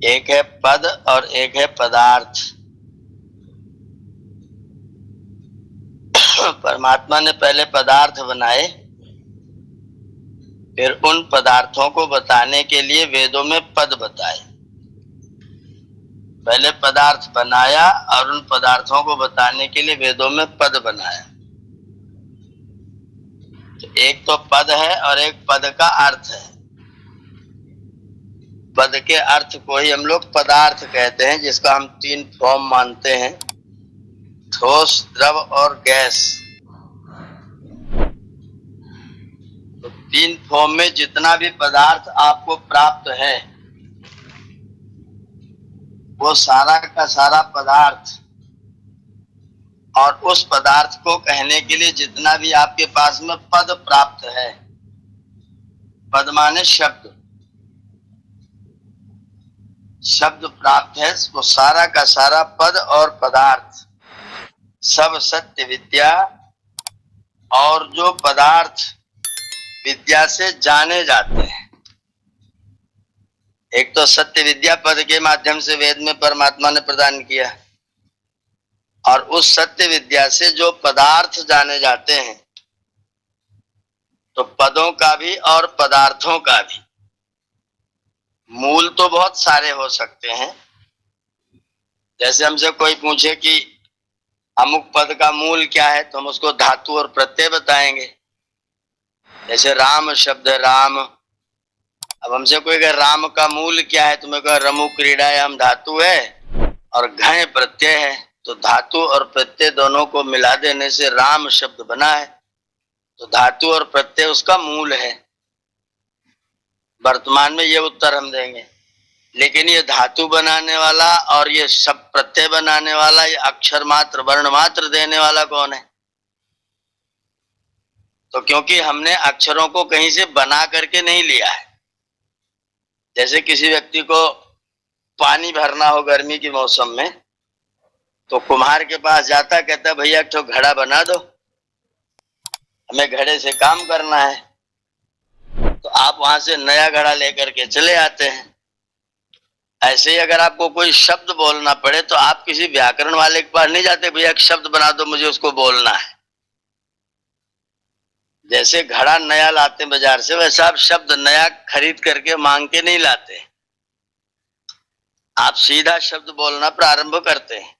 एक है पद और एक है पदार्थ। परमात्मा ने पहले पदार्थ बनाए, फिर उन पदार्थों को बताने के लिए वेदों में पद बताए। पहले पदार्थ बनाया और उन पदार्थों को बताने के लिए वेदों में पद बनाया। तो एक तो पद है और एक पद का अर्थ है। पद के अर्थ को ही हम लोग पदार्थ कहते हैं, जिसका हम 3 फॉर्म मानते हैं, ठोस, द्रव और गैस। तो 3 फॉर्म में जितना भी पदार्थ आपको प्राप्त है वो सारा का सारा पदार्थ, और उस पदार्थ को कहने के लिए जितना भी आपके पास में पद प्राप्त है, पद माने शब्द, शब्द प्राप्त है, वो सारा का सारा पद और पदार्थ सब सत्य विद्या और जो पदार्थ विद्या से जाने जाते हैं। एक तो सत्य विद्या पद के माध्यम से वेद में परमात्मा ने प्रदान किया, और उस सत्य विद्या से जो पदार्थ जाने जाते हैं, तो पदों का भी और पदार्थों का भी मूल तो बहुत सारे हो सकते हैं। जैसे हमसे कोई पूछे कि अमुक पद का मूल क्या है, तो हम उसको धातु और प्रत्यय बताएंगे। जैसे राम शब्द है, राम। अब हमसे कोई कहे राम का मूल क्या है, तो मैं कहा रमु क्रीडायाम धातु है और घय प्रत्यय है। तो धातु और प्रत्यय दोनों को मिला देने से राम शब्द बना है। तो धातु और प्रत्यय उसका मूल है। वर्तमान में ये उत्तर हम देंगे। लेकिन ये धातु बनाने वाला और ये शब्द प्रत्यय बनाने वाला, ये अक्षर मात्र वर्ण मात्र देने वाला कौन है? तो क्योंकि हमने अक्षरों को कहीं से बना करके नहीं लिया है। जैसे किसी व्यक्ति को पानी भरना हो गर्मी के मौसम में, तो कुम्हार के पास जाता, कहता भैया एक ठो घड़ा बना दो, हमें घड़े से काम करना है। तो आप वहां से नया घड़ा लेकर के चले आते हैं। ऐसे ही अगर आपको कोई शब्द बोलना पड़े तो आप किसी व्याकरण वाले के पास नहीं जाते, भैया एक शब्द बना दो मुझे उसको बोलना है। जैसे घड़ा नया लाते बाजार से, वैसा आप शब्द नया खरीद करके मांग के नहीं लाते। आप सीधा शब्द बोलना प्रारंभ करते हैं।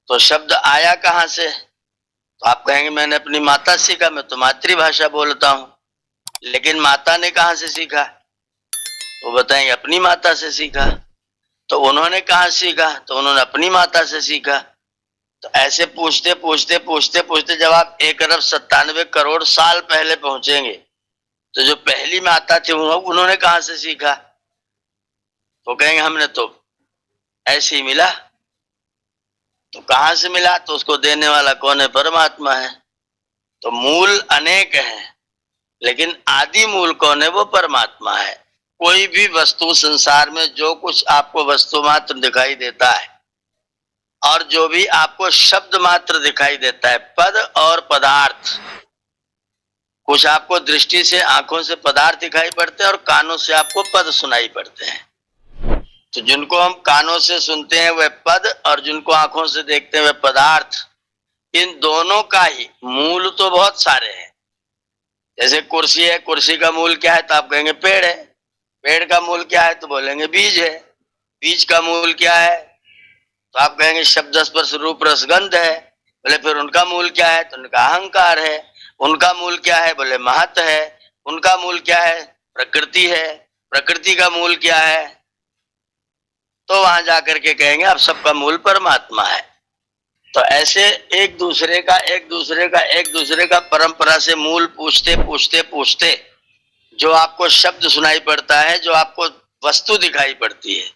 तो शब्द आया कहां से? तो आप कहेंगे मैंने अपनी माता से सीखा, मैं तो मातृभाषा बोलता हूं। लेकिन माता ने कहां से सीखा? तो बताएंगे अपनी माता से सीखा। तो उन्होंने कहां सीखा? तो उन्होंने अपनी माता से सीखा। तो ऐसे पूछते पूछते पूछते पूछते जब आप 1,97 करोड़ साल पहले पहुंचेंगे, तो जो पहली माता थी उन्होंने कहां से सीखा? तो कहेंगे हमने तो ऐसे ही मिला। तो कहां से मिला? तो उसको देने वाला कौन है? परमात्मा है। तो मूल अनेक हैं, लेकिन आदि मूल कौन है? वो परमात्मा है। कोई भी वस्तु संसार में जो कुछ आपको वस्तु मात्र दिखाई देता है और जो भी आपको शब्द मात्र दिखाई देता है, पद और पदार्थ, कुछ आपको दृष्टि से आंखों से पदार्थ दिखाई पड़ते हैं और कानों से आपको पद सुनाई पड़ते हैं। तो जिनको हम कानों से सुनते हैं वह पद, और जिनको आंखों से देखते हैं वह पदार्थ। इन दोनों का ही मूल तो बहुत सारे हैं। जैसे कुर्सी है, कुर्सी का मूल क्या है? तो आप कहेंगे पेड़ है। पेड़ का मूल क्या है? तो बोलेंगे बीज है। बीज का मूल क्या है? तो आप कहेंगे शब्द स्पर्श रूप रसगंध है। बोले फिर उनका मूल क्या है? तो उनका अहंकार है। उनका मूल क्या है? बोले महत है। उनका मूल क्या है? प्रकृति है। प्रकृति का मूल क्या है? तो वहां जाकर के कहेंगे अब सबका मूल परमात्मा है। तो ऐसे एक दूसरे का परंपरा से मूल पूछते पूछते पूछते जो आपको शब्द सुनाई पड़ता है, जो आपको वस्तु दिखाई पड़ती है,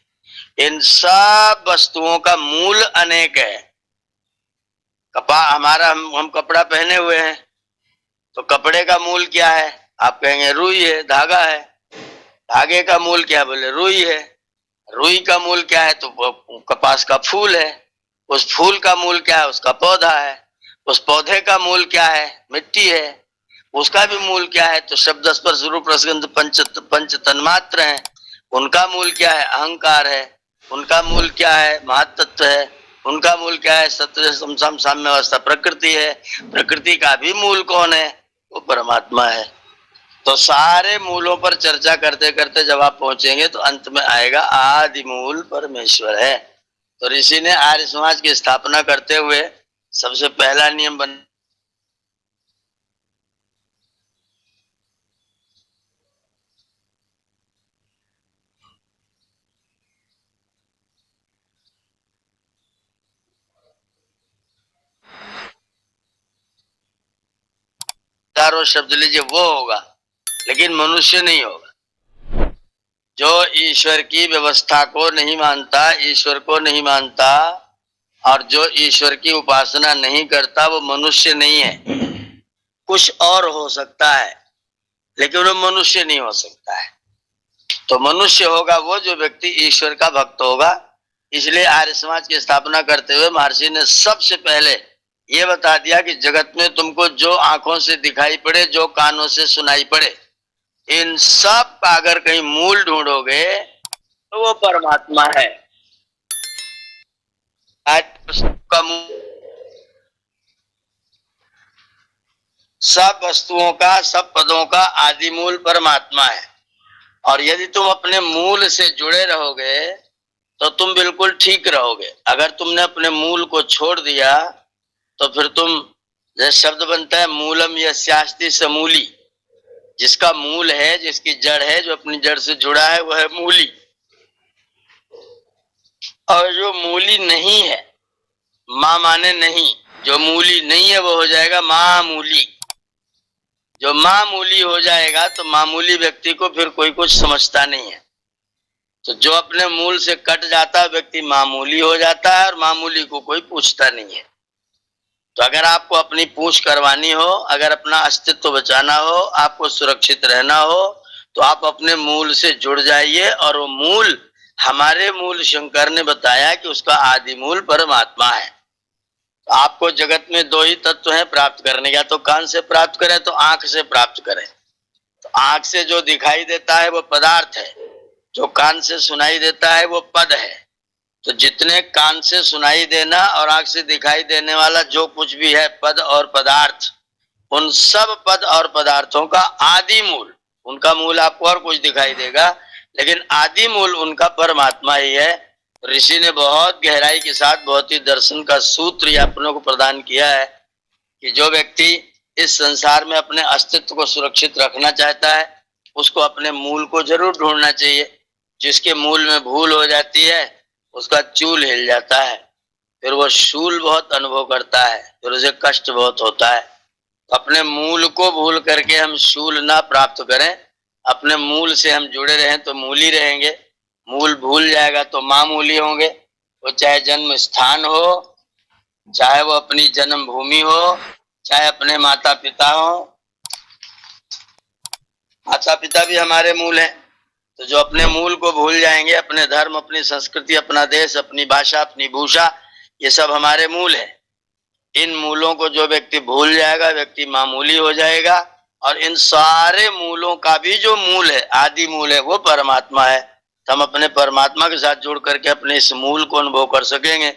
इन सब वस्तुओं का मूल अनेक है। हम कपड़ा पहने हुए हैं, तो कपड़े का मूल क्या है? आप कहेंगे रुई है, धागा है। धागे का मूल क्या है? बोले रुई है। रुई का मूल क्या है? तो कपास का फूल है। उस फूल का मूल क्या है? उसका पौधा है। उस पौधे का मूल क्या है? मिट्टी है। उसका भी मूल क्या है? तो शब्द स्पर्श रूप रसगंध पंच तन्मात्र है। उनका मूल क्या है? अहंकार है। उनका मूल क्या है? महत्तत्व है। उनका मूल क्या है? सत्य समसम साम्य अवस्था प्रकृति है। प्रकृति का भी मूल कौन है? वो परमात्मा है। तो सारे मूलों पर चर्चा करते करते जब आप पहुंचेंगे तो अंत में आएगा आदि मूल परमेश्वर है। तो ऋषि ने आर्य समाज की स्थापना करते हुए सबसे पहला नियम बन चारों शब्द लीजिए, वो होगा, लेकिन मनुष्य नहीं होगा। जो ईश्वर की व्यवस्था को नहीं मानता, ईश्वर को नहीं मानता और जो ईश्वर की उपासना नहीं करता, वो मनुष्य नहीं है। कुछ और हो सकता है, लेकिन वो मनुष्य नहीं हो सकता है। तो मनुष्य होगा वो जो व्यक्ति ईश्वर का भक्त होगा। इसलिए आर्य समाज की स्थापना करते हुए महर्षि ने सबसे पहले ये बता दिया कि जगत में तुमको जो आंखों से दिखाई पड़े, जो कानों से सुनाई पड़े, इन सब का अगर कहीं मूल ढूंढोगे तो वो परमात्मा है। सब वस्तुओं का, सब पदों का आदि मूल परमात्मा है। और यदि तुम अपने मूल से जुड़े रहोगे तो तुम बिल्कुल ठीक रहोगे। अगर तुमने अपने मूल को छोड़ दिया तो फिर तुम, जैसे शब्द बनता है मूलम यस्यास्ति समूली, जिसका मूल है, जिसकी जड़ है, जो अपनी जड़ से जुड़ा है, वह है मूली। और जो मूली नहीं है, माँ माने नहीं, जो मूली नहीं है वो हो जाएगा मामूली। जो मामूली हो जाएगा तो मामूली व्यक्ति को फिर कोई कुछ समझता नहीं है। तो जो अपने मूल से कट जाता है व्यक्ति मामूली हो जाता है और मामूली को कोई पूछता नहीं है। तो अगर आपको अपनी पूछ करवानी हो, अगर अपना अस्तित्व बचाना हो, आपको सुरक्षित रहना हो, तो आप अपने मूल से जुड़ जाइए। और वो मूल, हमारे मूल शंकर ने बताया कि उसका आदि मूल परमात्मा है। तो आपको जगत में दो ही तत्व हैं प्राप्त करने का। तो कान से प्राप्त करें तो आंख से प्राप्त करें। तो आंख से जो दिखाई देता है वो पदार्थ है, जो कान से सुनाई देता है वो पद है। तो जितने कान से सुनाई देना और आंख से दिखाई देने वाला जो कुछ भी है पद और पदार्थ, उन सब पद और पदार्थों का आदि मूल, उनका मूल आपको और कुछ दिखाई देगा, लेकिन आदि मूल उनका परमात्मा ही है। ऋषि ने बहुत गहराई के साथ, बहुत ही दर्शन का सूत्र अपनों को प्रदान किया है कि जो व्यक्ति इस संसार में अपने अस्तित्व को सुरक्षित रखना चाहता है, उसको अपने मूल को जरूर ढूंढना चाहिए। जिसके मूल में भूल हो जाती है उसका चूल हिल जाता है, फिर वो शूल बहुत अनुभव करता है, फिर उसे कष्ट बहुत होता है। अपने मूल को भूल करके हम शूल ना प्राप्त करें, अपने मूल से हम जुड़े रहें तो मूली रहेंगे। मूल भूल जाएगा तो मामूली होंगे। वो चाहे जन्म स्थान हो, चाहे वो अपनी जन्म भूमि हो, चाहे अपने माता पिता हो। माता पिता भी हमारे मूल हैं। तो जो अपने मूल को भूल जाएंगे, अपने धर्म, अपनी संस्कृति, अपना देश, अपनी भाषा, अपनी भूषा, ये सब हमारे मूल है। इन मूलों को जो व्यक्ति भूल जाएगा, व्यक्ति मामूली हो जाएगा। और इन सारे मूलों का भी जो मूल है, आदि मूल है, वो परमात्मा है। तो हम अपने परमात्मा के साथ जुड़ करके अपने इस मूल को अनुभव कर सकेंगे।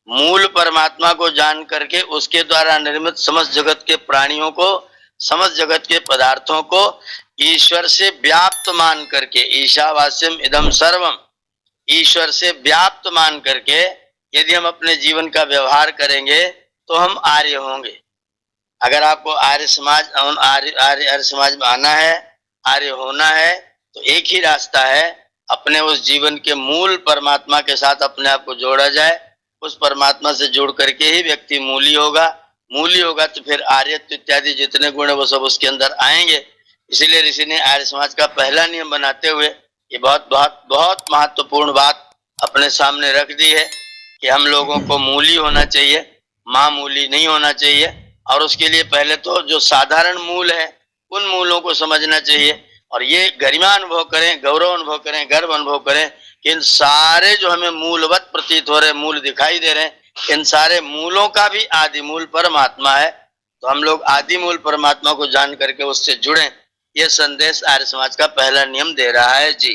मूल परमात्मा को जान करके उसके द्वारा निर्मित समस्त जगत के प्राणियों को, समस्त जगत के पदार्थों को ईश्वर से व्याप्त मान करके, ईशावास्यम इदम सर्वम, ईश्वर से व्याप्त मान करके यदि हम अपने जीवन का व्यवहार करेंगे तो हम आर्य होंगे। अगर आपको आर्य समाज में आना है, आर्य होना है, तो एक ही रास्ता है, अपने उस जीवन के मूल परमात्मा के साथ अपने आप को जोड़ा जाए। उस परमात्मा से जुड़ करके ही व्यक्ति मूली होगा। मूली होगा तो फिर आर्यत्व इत्यादि जितने गुण है वो सब उसके अंदर आएंगे। इसीलिए ऋषि ने आर्य समाज का पहला नियम बनाते हुए ये बहुत बहुत बहुत महत्वपूर्ण बात अपने सामने रख दी है कि हम लोगों को मूली होना चाहिए, मामूली नहीं होना चाहिए। और उसके लिए पहले तो जो साधारण मूल है उन मूलों को समझना चाहिए और ये गरिमा अनुभव करें, गौरव अनुभव करें, गर्व अनुभव करें कि इन सारे जो हमें मूलवत प्रतीत हो रहे, मूल दिखाई दे रहे हैं, इन सारे मूलों का भी आदि मूल परमात्मा है। तो हम लोग आदि मूल परमात्मा को जान करके उससे जुड़ें। यह संदेश आर्य समाज का पहला नियम दे रहा है जी।